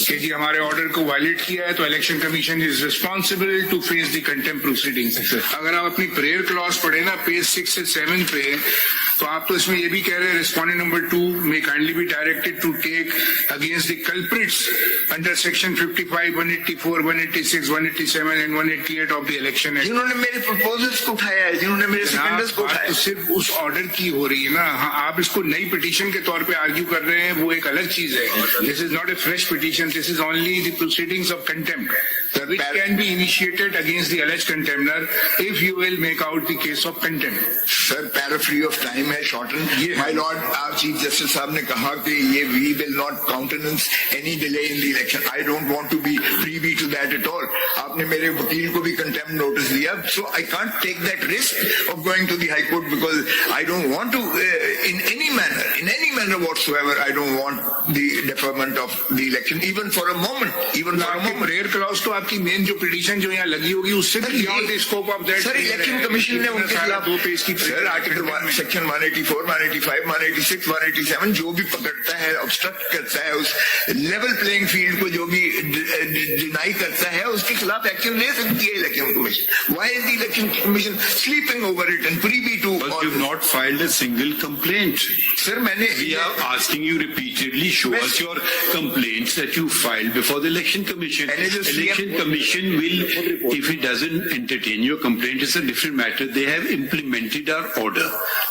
कि जी हमारे ऑर्डर को वायलेट किया है, तो election commission is responsible to face the contempt proceedings. अगर आप अपनी प्रेयर क्लॉज पढ़े ना पेज 6 से 7 पे, तो आप तो इसमें ये भी कह रहे हैं respondent number 2 may kindly be directed to take against the culprits under section 55, 184, 186, 187 and 188 of the election act. जिन्होंने मेरे प्रपोजल्स को उठाया है, जिन्होंने मेरे सेकेंडर्स को उठाया, तो सिर्फ उस ऑर्डर की हो रही है ना। हाँ, आप इसको नई पिटीशन के तौर पे आर्ग्यू कर रहे हैं, वो एक अलग चीज है। This is not a fresh petition, this is only the proceedings of contempt which can be initiated against the alleged contender if you will make out the case of contempt। Sir पैराफ्री of time है, shorten. My lord, आप chief justice साहब ने कहा कि ये we will not countenance any delay in the election. I don't want to be privy to that at all. आपने मेरे वकील को भी कंटेम्प्ट नोटिस दिया, so I can't take that risk of going to the high court because I don't want to in any manner whatsoever I don't want the deferment of the election even for a moment, even for a moment. Rare clause तो आपकी main जो petition जो यहाँ लगी होगी उससे beyond the scope of that. Sir election commission ने उनके खिलाफ 2 पेज की आर्टिकल सेक्शन 184, 185, 186, 187 जो भी पकड़ता है, ऑब्स्ट्रक्ट करता है, उस लेवल प्लेइंग फील्ड को जो भी डिनाई करता है, उसके खिलाफ एक्शन ले सकती है election commission. Why is the election commission sleeping over it and privy to? But you've not filed a single complaint. Sir मैंने, we are asking you repeatedly, show us your complaints that you filed before the election commission. Election commission will, if it doesn't entertain your complaint, it's a different matter. They have implemented our order.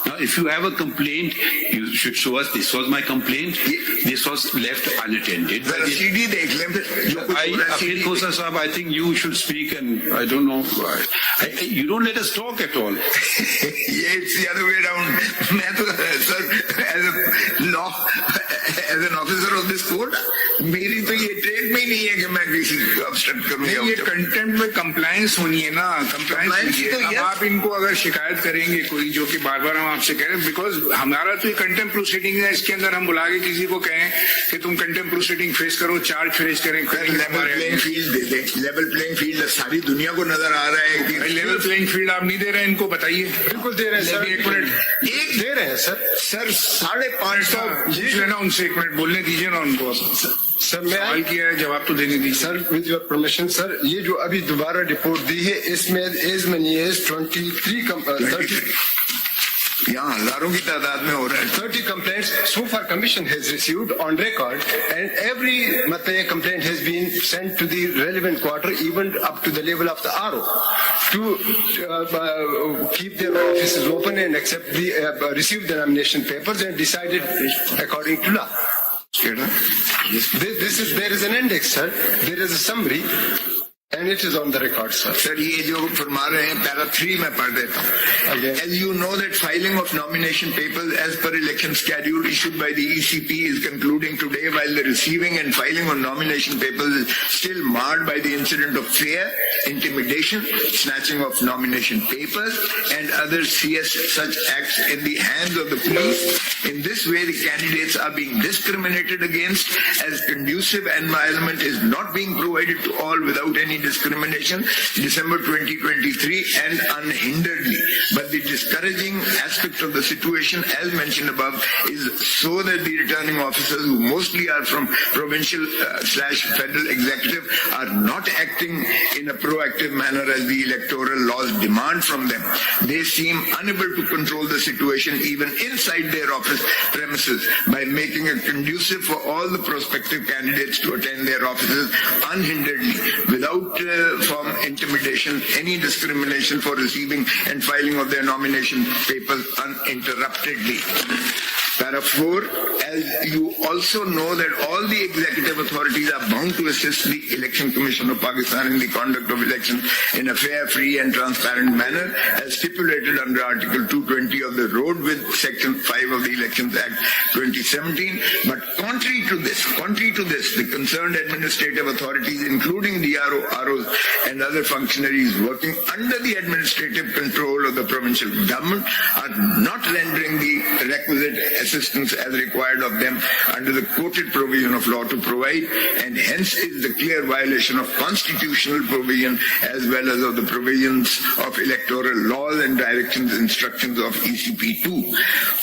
Now, if you have a complaint, you should show us this was my complaint. This was left unattended. CD देख लें फिर। Khosa Sahab, I think you should speak, and I don't know why. You don't let us talk at all. Yeah, it's the other way around. मैं तो sir as an officer of this court, मेरी तो ये trade में ही नहीं है कि मैं किसी को ऑब्स्ट्रक्ट करूँ। ये कंटेंट में कंप्लायंस होनी है ना, कंप्लायंस तो अब आप इनको अगर शिकायत करेंगे कोई, जो कि बार बार हम आपसे कह रहे हैं, बिकॉज हमारा तो ये कंटेम्प्ट प्रोसीडिंग है, इसके अंदर हम बुला के किसी को कहें कि तुम कंटेम्प्ट प्रोसीडिंग फेस करो, चार्ज फेस करें, लेवल प्लेइंग फील्ड दे दे। लेवल प्लेइंग फील्ड सारी दुनिया को नजर आ रहा है कि लेवल प्लेइंग फील्ड आप नहीं दे रहे हैं, इनको बताइए। बिल्कुल दे रहे हैं सर, एक मिनट एक दे रहे हैं सर। सर 550 पूछ लेना उनसे, एक मिनट बोलने दीजिए ना उनको। सर मैं सवाल किया है, जवाब तो देने दीजिए। Sir with your permission sir, ये जो अभी दोबारा रिपोर्ट दी है इसमें एज मनी एज 30 यहाँ हजारों की तादाद में हो रहा है। 30 complaints so far commission has received on record, and every complaint has been sent to the relevant quarter, even up to the level of the RO, to keep their offices open and accept the receive the nomination papers and decided according to law. There is an index, sir. There is a summary. And it is on the record, sir. Sir, ये जो फरमा रहे हैं para 3 में पढ़ देता हूँ. As you know that filing of nomination papers as per election schedule issued by the ECP is concluding today, while the receiving and filing of nomination papers is still marred by the incident of fear, intimidation, snatching of nomination papers and other such acts in the hands of the police. In this way, the candidates are being discriminated against, as conducive environment is not being provided to all without any discrimination, December 2023, and unhinderedly. But the discouraging aspect of the situation, as mentioned above, is so that the returning officers, who mostly are from provincial / federal executive, are not acting in a proactive manner as the electoral laws demand from them. They seem unable to control the situation even inside their office premises by making it conducive for all the prospective candidates to attend their offices unhinderedly, without from intimidation, any discrimination for receiving and filing of their nomination papers uninterruptedly. Para 4, as you also know that all the executive authorities are bound to assist the Election Commission of Pakistan in the conduct of elections in a fair, free and transparent manner, as stipulated under Article 220 of the Road with Section 5 of the Elections Act 2017. But contrary to this, the concerned administrative authorities, including the ROs and other functionaries working under the administrative control of the provincial government, are not rendering the requisite assistance as required of them under the quoted provision of law to provide, and hence is the clear violation of constitutional provision as well as of the provisions of electoral laws and instructions of ECP2.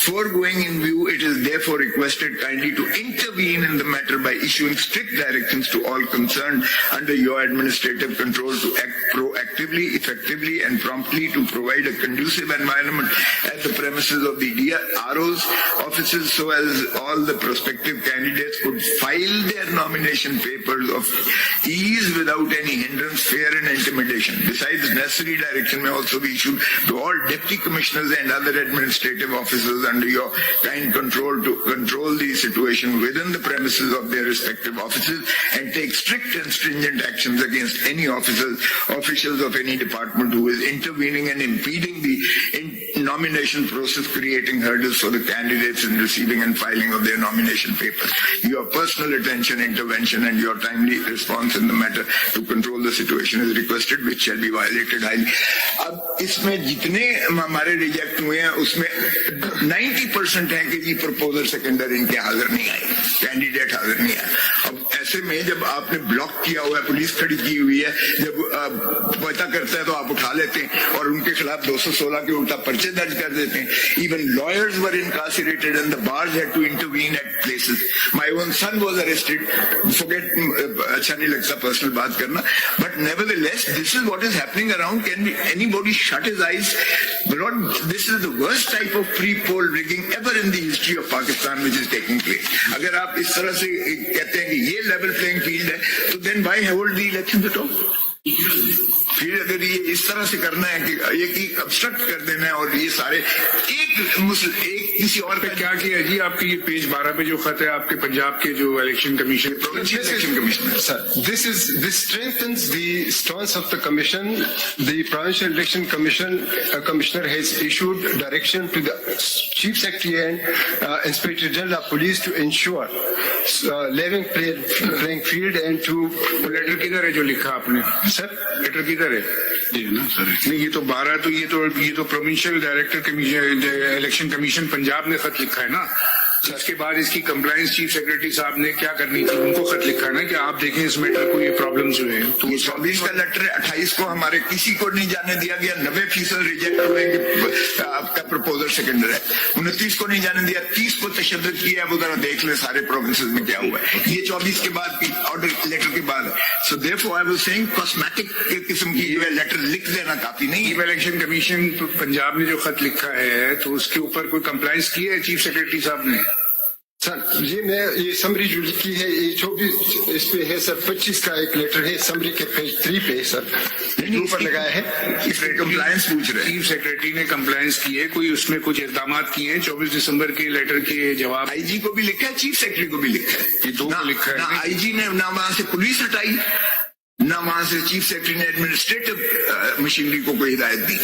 Foregoing in view, it is therefore requested kindly to intervene in the matter by issuing strict directions to all concerned under your administrative control to act proactively, effectively and promptly to provide a conducive environment at the premises of the RO's offices, so as all the prospective candidates could file their nomination papers of ease without any hindrance, fear and intimidation. Besides, necessary direction may also be issued to all deputy commissioners and other administrative officers under your kind control to control the situation within the premises of their respective offices and take strict and stringent actions against any officials of any department who is intervening and impeding the nomination process, creating hurdles for the candidates in receiving and filing of their nomination papers. Your personal attention, intervention and your timely response in the matter to control the situation is requested, which shall be violated highly. अब इसमें जितने हमारे reject हुए हैं उसमें 90% है कि जी proposal सेकेंडर इनके हाजिर नहीं आए, कैंडिडेट हाजिर नहीं आए. अब ऐसे में जब आपने ब्लॉक किया हुआ है, पुलिस खड़ी की हुई है, जब पता करता है तो आप उठा लेते हैं और उनके खिलाफ 216 के उल्टा पर्चे दर्ज कर देते हैं. Even lawyers were incarcerated and the bars had to intervene at places. My own son was arrested. Forget, अच्छा नहीं लगता personal बात करना, but nevertheless, this is what is happening around. Can anybody shut his eyes? Lord, this is the worst type of pre-poll rigging ever in the history of Pakistan which is taking place. अगर आप इस तरह से कहते हैं कि ये level playing field है, तो then why hold the elections at all? फिर अगर ये इस तरह से करना है कि ये कि obstruct कर देना है और ये सारे एक किसी और पे क्या किया जी? आपके ये पेज 12 पे जो खत है आपके पंजाब के जो election commission election commissioner Sir, this strengthens the stance of the commission. The Provincial Election Commissioner has issued direction to the Chief Secretary and Inspector General of Police to ensure level playing field and to. Letter किधर है जो लिखा आपने? Sir, letter किधर है? ये ना sir, नहीं, ये तो 12 तो ये तो provincial director election commission Punjab ने खत लिखा है ना। इसके बाद इसकी कंप्लायंस चीफ सेक्रेटरी साहब ने क्या करनी थी, उनको खत लिखा है ना कि आप देखें इस मैटर को, ये प्रॉब्लम्स हुए हैं। तो ये 24 का लेटर 28 को हमारे किसी को नहीं जाने दिया गया, 90% रिजेक्ट हुए कि आपका प्रपोजल सेकेंडर है, 29 को नहीं जाने दिया, 30 को तशद्दुद किया। वो जरा देख ले सारे प्रोविंसेस में क्या हुआ है। ये 24 के बाद की ऑर्डर लेटर के बाद है। So therefore I was saying cosmetic किस्म की लेटर लिख देना काफी नहीं है। इलेक्शन कमीशन पंजाब ने जो खत लिखा है तो उसके ऊपर कोई कंप्लायंस की है चीफ सेक्रेटरी साहब ने? सर ये समरी जो लिखी है ये 24 इस पे है सर, 25 का एक लेटर है समरी के पेज 3 पे सर, ऊपर लगाया है। कंप्लायंस पूछ रहे हैं। चीफ सेक्रेटरी ने कंप्लायंस की है, कोई उसमें कुछ इकदाम किए हैं? 24 दिसंबर के लेटर के जवाब आईजी को भी लिखा है, चीफ सेक्रेटरी को भी लिखा है। ये दो को लिखा है ना आईजी ने ना वहां से पुलिस हटाई, ना वहां से चीफ सेक्रेटरी ने एडमिनिस्ट्रेटिव मशीनरी को कोई हिदायत दी।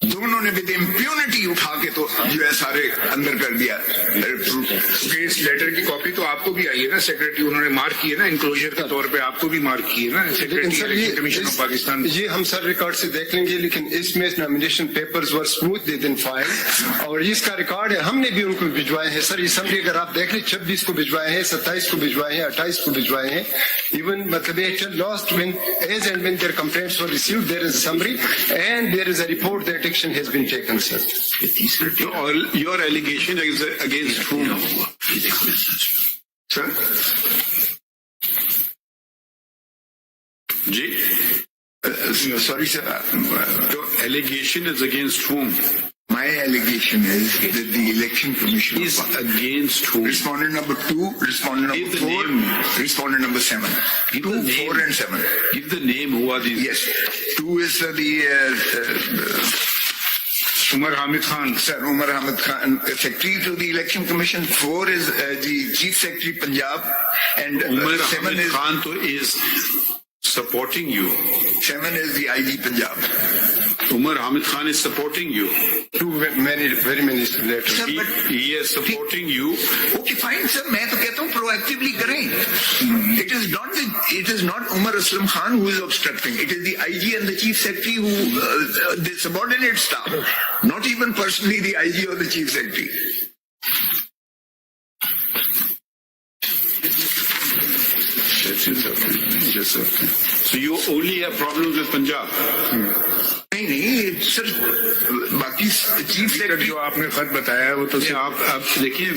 दोनों ने विद इम्प्यूनिटी उठा के तो जो है सारे अंदर कर दिया। इस लेटर की कॉपी तो आपको भी आई है ना सेक्रेटरी, उन्होंने मार्क की है ना इंक्लोजर के तौर पे, आपको भी मार्क की है ना सेक्रेटरी कमीशन ऑफ पाकिस्तान। ये हम सर रिकॉर्ड से देख लेंगे, लेकिन इसमें nomination papers were smooth with in file और इसका रिकॉर्ड है, हमने भी उनको भिजवाए हैं सर। ये समरी अगर आप देख लें 26 को भिजवाए हैं, 27 को भिजवाए हैं, 28 को भिजवाए हैं। इवन मतलब last when as and when there complaints were received there is a summary and there is a report that action has been taken, sir. your allegation is against whom? Sir? जी, Sorry, sir. your allegation is against whom? My allegation is that the election commission Is against whom? respondent number 2, respondent Give number the 4, name. respondent number 7. Give 2, the name. 4 and 7. Give the name. Who are these? Yes. 2 is Umar Hamid Khan, Sir, Umar Hamid Khan, Secretary to the Election Commission. 4 is the Chief Secretary Punjab, and Umar 7 Hamid is Khan to is supporting you. 7 is the IG Punjab. Umar Hamid Khan is supporting you. Very many letters. Sir, but He is supporting you. okay, fine, sir. मैं तो कहता हूँ proactively करें. It is not Umar Aslam Khan who is obstructing. It is the IG and the Chief Secretary who the subordinate staff. Not even personally the IG or the Chief Secretary. Yes, sir. So you only have problems with Punjab. नहीं sir, बाकी chief secretary जो आपने खत बताया वो तो आप देखिए,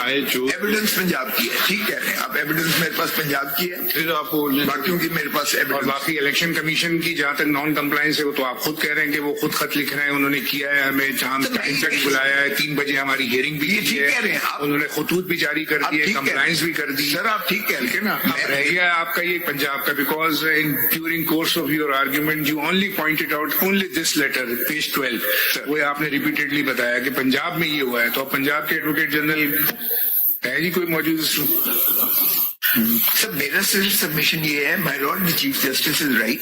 आए जो एविडेंस पंजाब की है, ठीक कह रहे हैं आप, एविडेंस मेरे पास पंजाब की है, फिर आपको बाकियों की मेरे पास और एविडेंस। बाकी इलेक्शन कमीशन की जहाँ तक नॉन कंप्लायंस है वो तो आप खुद कह रहे हैं कि वो खुद खत लिख रहे हैं, उन्होंने किया है, हमें जहाँ टाइम तक बुलाया है, 3 बजे हमारी हियरिंग भी ये की ठीक कह रहे हैं है, आप। उन्होंने खतूत भी जारी कर आप दिए, ठीक कह रहे हैं। कंप्लायंस भी कर दी। सर आप ठीक कह रहे ठीक है हैं ना, अब रह गया आपका ये पंजाब का, because in during course of your argument you only pointed out only this letter page 12, वो आपने रिपीटेडली बताया कि पंजाब में ये हुआ है, तो पंजाब के एडवोकेट जनरल है जी कोई मौजूद? सर मेरा सिर्फ सबमिशन ये है, my Lord the chief justice is right,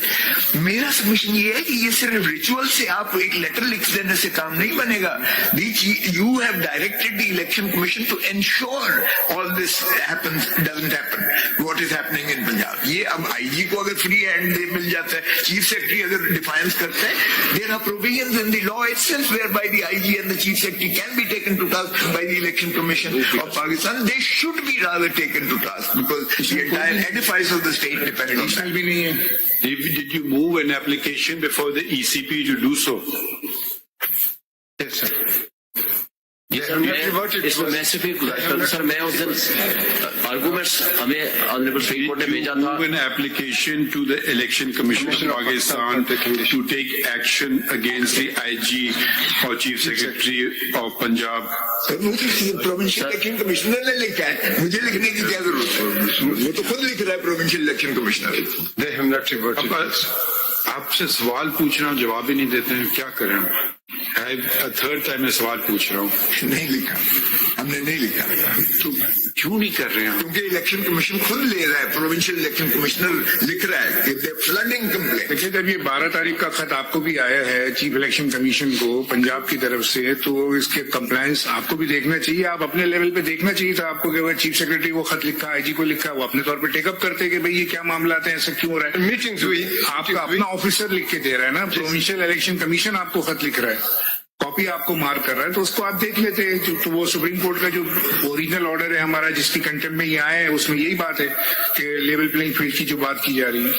मेरा सबमिशन ये है कि ये सिर्फ रिचुअल से आप एक लेटर लिख देने से काम नहीं बनेगा। You have directed the election commission to ensure all this happens doesn't happen what is happening in Punjab. ये अब आईजी को अगर फ्री हैंड मिल जाता है, चीफ सेक्रेटरी अगर डिफाइंस करता है, there are provisions in the law itself where by the IG and the chief secretary can be taken to task by the election commission of Pakistan. They should be rather taken to task because the entire edifice of the state depends on that. भी नहीं है। Did you move an application before the ECP to do so? Yes, sir. इसमें मैं सिर्फ एक गुजारिश करूँ sir, मैं उस दिन आर्गूमेंट्स हमें ऑनरेबल सुप्रीम कोर्ट ने भेजा था। Move an application to the Election Commission of Pakistan to take action against the IG or Chief Secretary of Punjab. Provincial election commissioner ने लिखा है, मुझे लिखने की क्या जरूरत है, वो तो खुद लिख रहा है provincial election commissioner. They have not reverted. आपसे सवाल पूछना जवाब ही नहीं देते हैं, क्या करें? थर्ड टाइम मैं सवाल पूछ रहा हूँ। नहीं लिखा, हमने नहीं लिखा। तो क्यों नहीं कर रहे हैं? क्योंकि इलेक्शन कमीशन खुद ले रहा है, प्रोविंशियल इलेक्शन कमिश्नर लिख रहा है कि फ्लडिंग कंप्लेंट। देखिए, जब ये 12 तारीख का खत आपको भी आया है चीफ इलेक्शन कमीशन को पंजाब की तरफ से, तो इसके कंप्लायंस आपको भी देखना चाहिए। आप अपने लेवल पे देखना चाहिए था आपको कि चीफ सेक्रेटरी को खत लिखा, आईजी को लिखा, वो अपने तौर पे टेकअप करते कि भाई ये क्या मामला है, ऐसा क्यों हो रहा है। मीटिंग्स हुई, आपका अपना ऑफिसर लिख के दे रहा है ना, प्रोविंशियल इलेक्शन कमीशन आपको खत लिख रहा है, कॉपी आपको मार्क कर रहा है, तो उसको आप देख लेते हैं। तो वो सुप्रीम कोर्ट का जो ओरिजिनल ऑर्डर है हमारा, जिसकी कंटेम्प्ट में ये आया है, उसमें यही बात है कि लेवल प्लेइंग फील्ड की जो बात की जा रही है।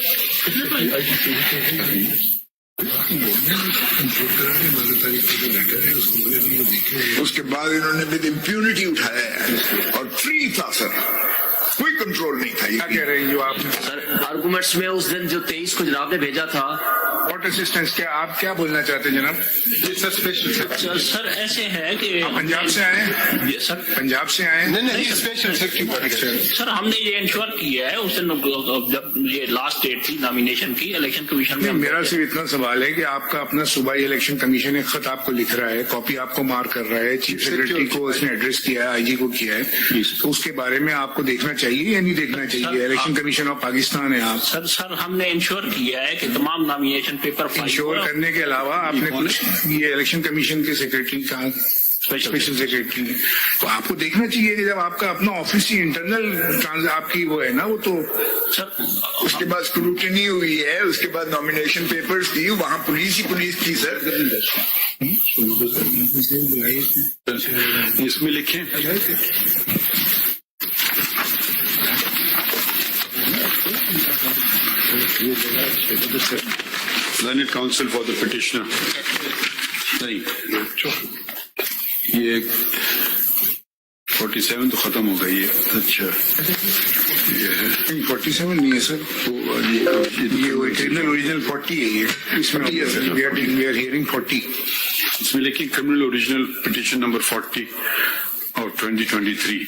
उसके बाद इन्होंने विद इम्प्यूनिटी उठाया है और फ्री था सर, कोई कंट्रोल नहीं था। क्या कह रहे हैं जो आप? सर आर्गूमेंट्स में उस दिन जो 23 को जनाब ने भेजा था, वॉट असिस्टेंस, क्या आप क्या बोलना चाहते हैं जनाब? सर ऐसे है कि आप पंजाब से आए हैं? सर पंजाब से आए हैं? नहीं, स्पेशल सेक्रेटरी। सर हमने ये इंश्योर किया है उस दिन जब ये लास्ट डेट थी नॉमिनेशन की इलेक्शन कमीशन में। मेरा सिर्फ इतना सवाल है कि आपका अपना सूबाई इलेक्शन कमीशन एक खत आपको लिख रहा है, कॉपी आपको मार्क कर रहा है, चीफ सेक्रेटरी को उसने एड्रेस किया है, आईजी को किया है, तो उसके बारे में आपको देखना चाहिए या नहीं देखना चाहिए? इलेक्शन कमीशन ऑफ पाकिस्तान है आप। सर हमने इंश्योर किया है कि तमाम नॉमिनेशन पेपर इंश्योर करने के अलावा आपने कुछ, ये इलेक्शन कमीशन के सेक्रेटरी कहा, स्पेशल सेक्रेटरी, तो आपको देखना चाहिए कि जब आपका अपना ऑफिस ही इंटरनल आपकी वो है ना, वो तो सर उसके बाद स्क्रूटनी हुई है, उसके बाद नॉमिनेशन पेपर्स दी, वहाँ पुलिस ही पुलिस थी सर। इसमें लिखें Learned Counsel for the petitioner. नहीं, ये 47 तो खत्म हो गई है। अच्छा, ये है 47 नहीं है सर, ये ओरिजिनल 40 है। ये इसमें वी आर हियरिंग 40। इसमें लिखिए क्रिमिनल ओरिजिनल पिटिशन नंबर 40 और 2023।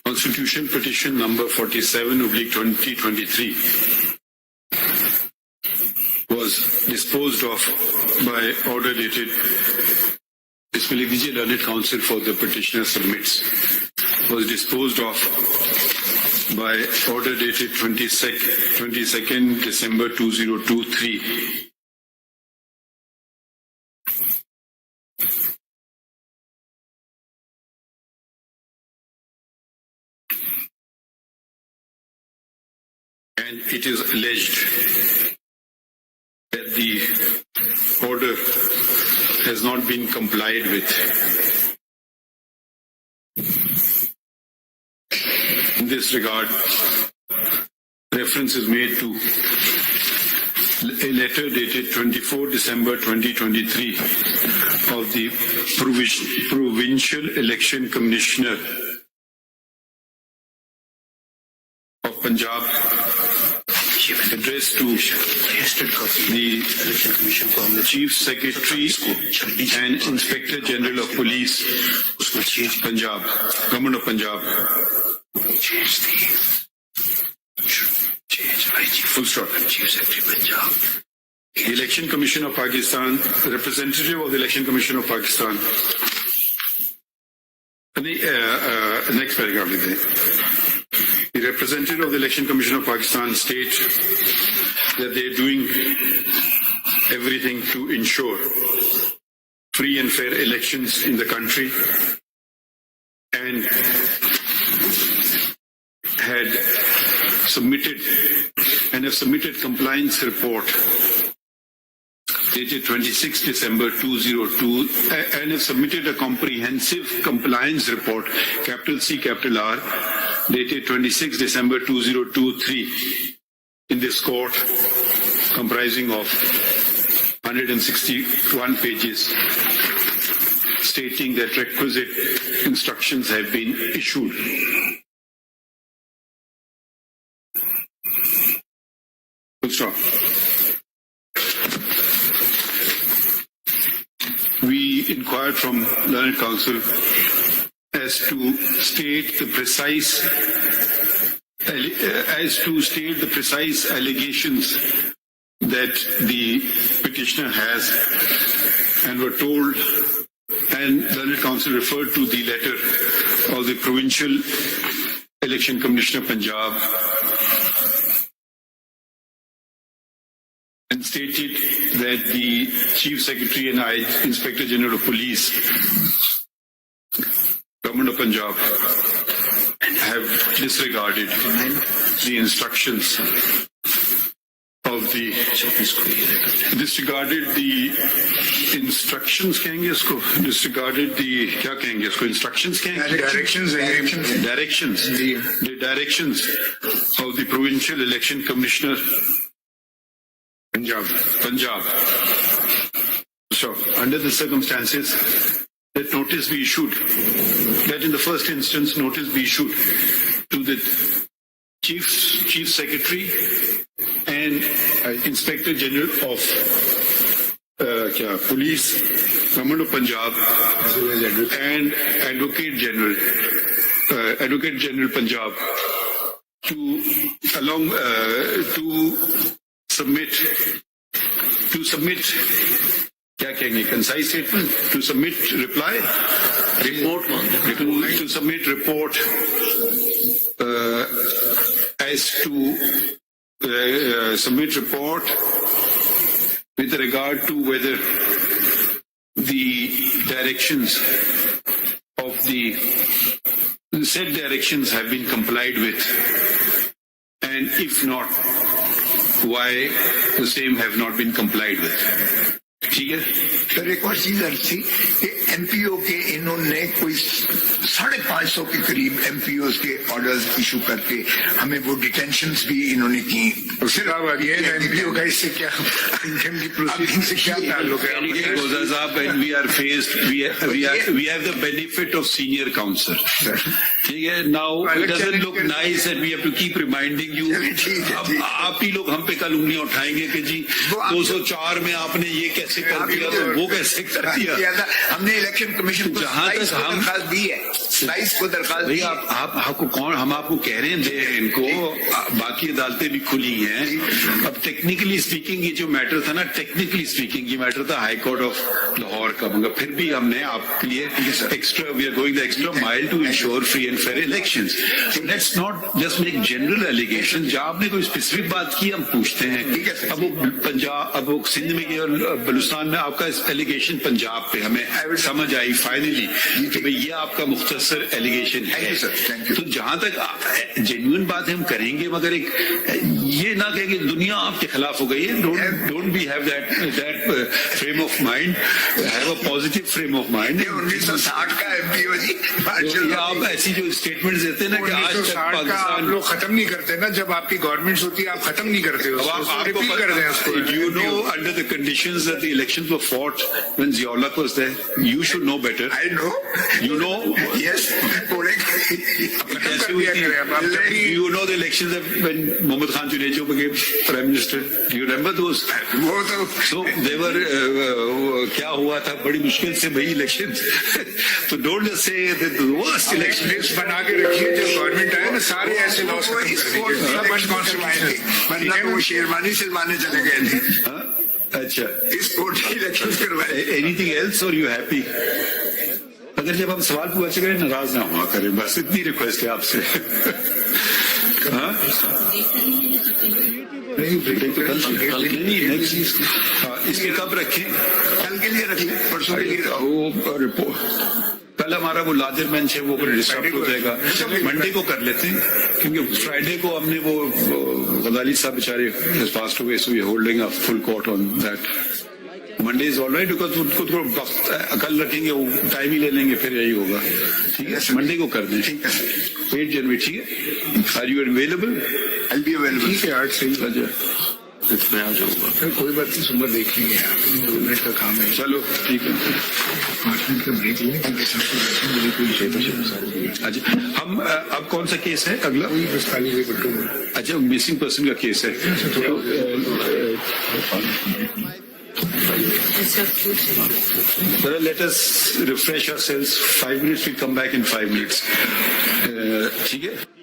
Constitution petition number 47/2023 was disposed of by order dated. इसमें लिख दीजिए learned counsel for the petitioner submits. Was disposed of by order dated 22nd December 2023. And it is alleged that the order has not been complied with. In this regard, reference is made to a letter dated 24 December 2023 of the Provincial Election Commissioner of Punjab, addressed to the Chief Secretary and Inspector General of Police, Punjab, Government of Punjab. Full stop. Chief Secretary Punjab. The Election Commission of Pakistan, the representative of the Election Commission of Pakistan. Next paragraph. The representative of the Election Commission of Pakistan state that they are doing everything to ensure free and fair elections in the country and have submitted compliance report dated 26 December 2002 and have submitted a comprehensive compliance report, capital C, capital R, dated 26 December 2023 in this court, comprising of 161 pages, stating that requisite instructions have been issued. Full stop. We inquired from learned counsel as to state the precise allegations that the petitioner has, and were told, and the learned counsel referred to the letter of the Provincial Election Commissioner Punjab and stated that the Chief Secretary and Inspector General of Police, Government of Punjab, have disregarded the instructions of the directions of the Provincial Election Commissioner Punjab. So, under the circumstances, that notice be issued, that in the first instance notice be issued to the Chief Secretary and Inspector General of Police, Government of Punjab, and Advocate General Punjab to submit concise statement, to submit reply, to submit report submit report with regard to whether the directions of the said directions have been complied with, and if not, why the same have not been complied with. ठीक है sir, एक और चीज अर्ज थी कि MPO के इन्होंने कोई 550 के करीब एमपीओ के ऑर्डर्स इशू करके हमें वो डिटेंशंस भी इन्होंने की। फिर अब ये एमपीओ का इससे क्या इनकी प्रोसीडिंग से क्या ताल्लुक है? Khosa साहब, when we are faced, we have the benefit of senior counsel. ठीक है, now it doesn't look nice that we have to keep reminding you. अब आप ही लोग हम पे कल उंगलियां उठाएंगे कि जी 204 में आपने ये कैसे कर दिया, तो वो कैसे कर दिया। हमने इलेक्शन कमीशन को जहां तक हम दरखास्त दी है, 22 को दरखास्त दी। आपको कौन, हम आपको कह रहे हैं इनको, बाकी अदालतें भी खुली हैं। अब टेक्निकली स्पीकिंग ये जो मैटर था ना, टेक्निकली स्पीकिंग ये मैटर था हाई कोर्ट ऑफ लाहौर का, मगर फिर भी हमने आपके लिए extra, we are going the extra mile to ensure free and fair elections. Let's not just make general allegation. जहां आपने कोई स्पेसिफिक बात की हम पूछते हैं। अब वो पंजाब, अब वो सिंध में और बलूचिस्तान में आपका एलिगेशन पंजाब पे हमें समझ आई फाइनली कि भाई ये आपका मुख्तसर एलिगेशन है। तो जहां तक जेन्युइन बात हम करेंगे, मगर एक ये ना कहेंगे दुनिया आपके खिलाफ हो गई है। Don't be have that frame of mind, have a positive frame of mind. 1960 का एमपीओ जी, आप ऐसी जो स्टेटमेंट देते हैं ना कि आज तक पाकिस्तान, आप लोग खत्म नहीं करते ना, जब आपकी गवर्नमेंट होती है आप खत्म नहीं करते हो, आप रिपीट कर दें उसको। You know, under the conditions that the elections were fought when Ziaulak was there, you should know better. I know. You know. Yes. You know the elections when Mohammad Khan Junejo became Prime Minister. Do you remember those? So they were, क्या हुआ था, बड़ी मुश्किल से भाई election. तो don't just say that the worst election. List बना के रखिए, जब गवर्नमेंट आए ना सारे ऐसे लॉस वरना वो शेरवानी सिलवाने चले गए थे। अच्छा, इस कोर्ट की इलेक्शन करवाए। एनीथिंग एल्स और यू हैप्पी? अगर जब हम सवाल पूछे गए नाराज ना हुआ करें, बस इतनी रिक्वेस्ट है आपसे। इसके कब रखें? कल के लिए रख लें, परसों के लिए। वो रिपोर्ट कल हमारा वो लार्जर बेंच है, वो डिस्टर्ब हो जाएगा। मंडे को कर लेते हैं, क्योंकि फ्राइडे को हमने वो गजाली साहब बेचारे पास्ट हुए, so we holding a full court on that. Monday is alright, because उनको थोड़ा कल रखेंगे, वो टाइम ही ले लेंगे, फिर यही होगा। ठीक है, मंडे को कर दें। 8 जनवरी, ठीक है? Are you available? I be available. ठीक है, 8 सही मैं आ जाऊंगा। कोई बात नहीं, सुबह देख लेंगे, 2 मिनट का काम है। चलो ठीक है, 5 मिनट का ब्रेक लें। अच्छा, हम अब कौन सा केस है अगला? बस खाली हुए बट्टू में। अच्छा, मिसिंग पर्सन का केस है। Well, let us refresh ourselves. 5 minutes, we'll come back in 5 minutes. ठीक है?